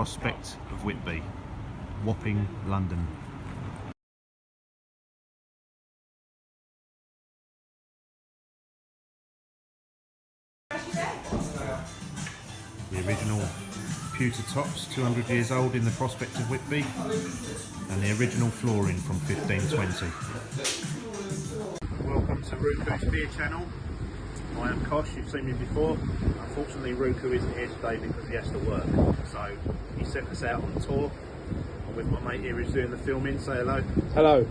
Prospect of Whitby, Wapping, London. The original pewter tops, 200 years old in the Prospect of Whitby, and the original flooring from 1520. Welcome to Ruku's beer channel. I am Kosh, you've seen me before. Unfortunately Ruku isn't here today because he has to work, so he sent us out on tour. I'm with my mate here who's doing the filming. Say hello. Hello.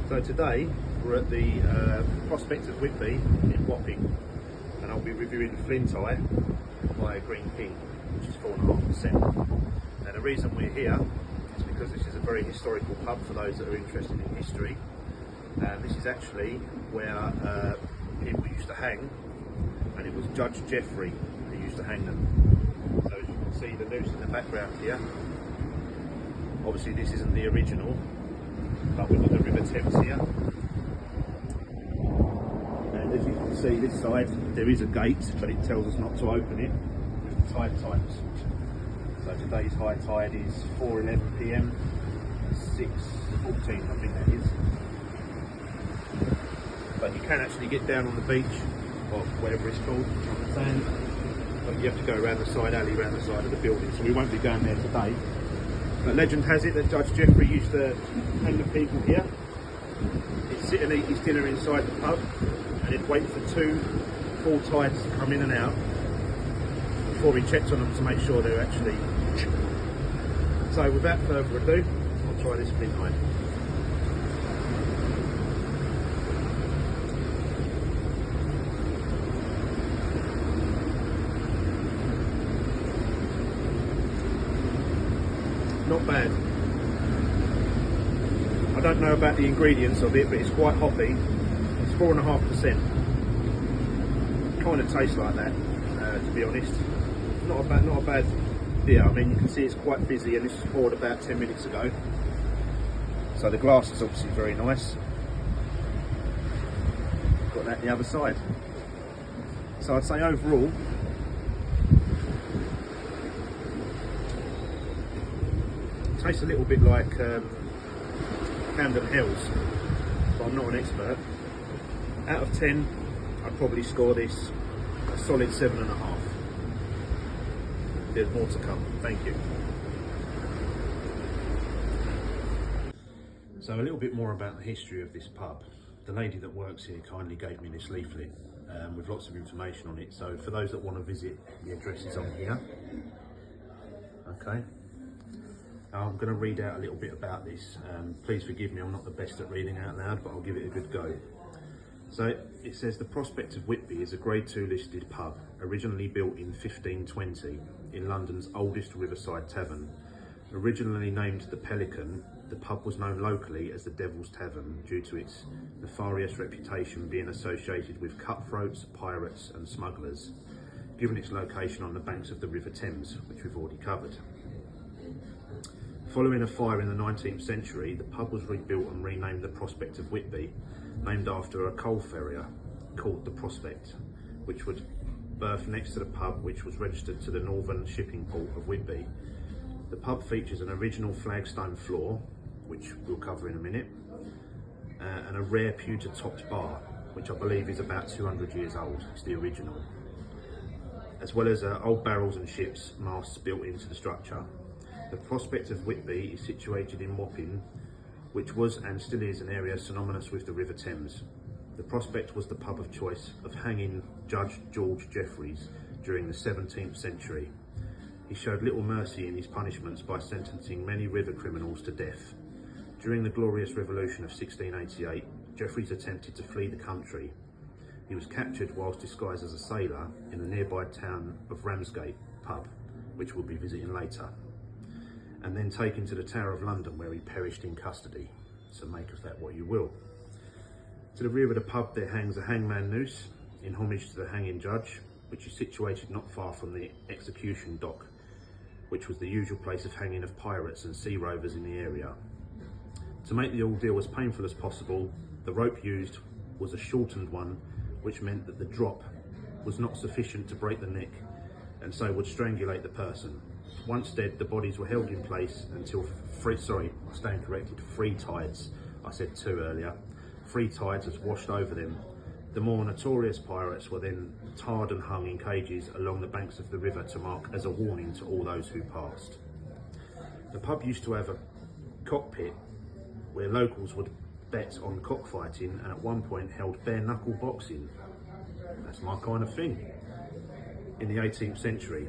So today we're at the Prospect of Whitby in Wapping, and I'll be reviewing Flint Eye by a Green King, which is 4.5%. Now the reason we're here is because this is a very historical pub for those that are interested in history. This is actually where people used to hang, and it was Judge Geoffrey who used to hang them. So as you can see the noose in the background here, obviously this isn't the original, but we've got the River Thames here. And as you can see this side, there is a gate, but it tells us not to open it with the tide times. So today's high tide is 4:11 PM, 6:14 I think that is. But you can actually get down on the beach, or whatever it's called, on the sand, but you have to go around the side alley, around the side of the building, so we won't be going there today. But legend has it that Judge Geoffrey used to hang the people here. He'd sit and eat his dinner inside the pub, and he'd wait for two full tides to come in and out before he checked on them to make sure they're actually... So without further ado, I'll try this Flint Eye. Not bad. I don't know about the ingredients of it, but it's quite hoppy. It's 4.5%. Kind of tastes like that, to be honest. Not a bad beer. I mean, you can see it's quite fizzy, and this was poured about 10 minutes ago. So the glass is obviously very nice. Got that the other side. So I'd say overall, tastes a little bit like Camden Hells, but I'm not an expert. Out of 10, I'd probably score this a solid 7.5. There's more to come. Thank you. So a little bit more about the history of this pub. The lady that works here kindly gave me this leaflet with lots of information on it. So for those that want to visit, the address is on here. Okay. I'm going to read out a little bit about this. Please forgive me, I'm not the best at reading out loud, but I'll give it a good go. So it says, the Prospect of Whitby is a Grade 2 listed pub, originally built in 1520 in London's oldest riverside tavern. Originally named the Pelican, the pub was known locally as the Devil's Tavern due to its nefarious reputation being associated with cutthroats, pirates and smugglers, given its location on the banks of the River Thames, which we've already covered. Following a fire in the 19th century, the pub was rebuilt and renamed the Prospect of Whitby, named after a coal ferrier called the Prospect, which would berth next to the pub, which was registered to the northern shipping port of Whitby. The pub features an original flagstone floor, which we'll cover in a minute, and a rare pewter topped bar, which I believe is about 200 years old. It's the original, as well as old barrels and ships masts built into the structure. The Prospect of Whitby is situated in Wapping, which was and still is an area synonymous with the River Thames. The Prospect was the pub of choice of hanging Judge George Jeffreys during the 17th century. He showed little mercy in his punishments by sentencing many river criminals to death. During the Glorious Revolution of 1688, Jeffreys attempted to flee the country. He was captured whilst disguised as a sailor in the nearby town of Ramsgate pub, which we'll be visiting later, and then taken to the Tower of London, where he perished in custody. So make of that what you will. To the rear of the pub there hangs a hangman noose in homage to the hanging judge, which is situated not far from the execution dock, which was the usual place of hanging of pirates and sea rovers in the area. To make the ordeal as painful as possible, the rope used was a shortened one, which meant that the drop was not sufficient to break the neck and so would strangulate the person. Once dead, the bodies were held in place until three tides. I said two earlier. 3 tides has washed over them. The more notorious pirates were then tarred and hung in cages along the banks of the river to mark as a warning to all those who passed. The pub used to have a cockpit where locals would bet on cockfighting, and at one point held bare knuckle boxing. That's my kind of thing. In the 18th century,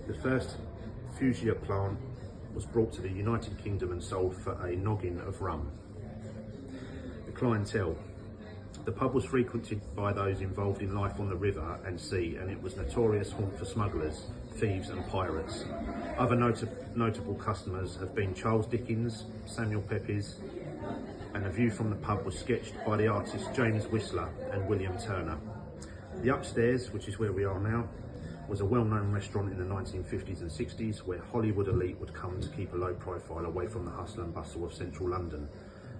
the first fuchsia plant was brought to the United Kingdom and sold for a noggin of rum. The clientele. The pub was frequented by those involved in life on the river and sea, and it was a notorious haunt for smugglers, thieves and pirates. Other notable customers have been Charles Dickens, Samuel Pepys, and a view from the pub was sketched by the artists James Whistler and William Turner. The upstairs, which is where we are now, was a well-known restaurant in the 1950s and 60s where Hollywood elite would come to keep a low profile away from the hustle and bustle of central London.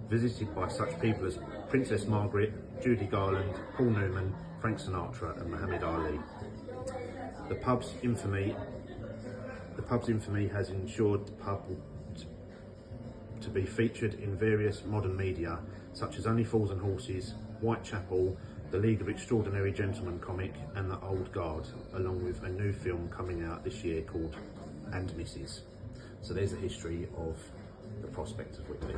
Visited by such people as Princess Margaret, Judy Garland, Paul Newman, Frank Sinatra and Muhammad Ali. The pub's infamy has ensured the pub to be featured in various modern media such as Only Fools and Horses, Whitechapel, The League of Extraordinary Gentlemen comic and The Old Guard, along with a new film coming out this year called And Mrs. So there's the history of the Prospect of Whitby.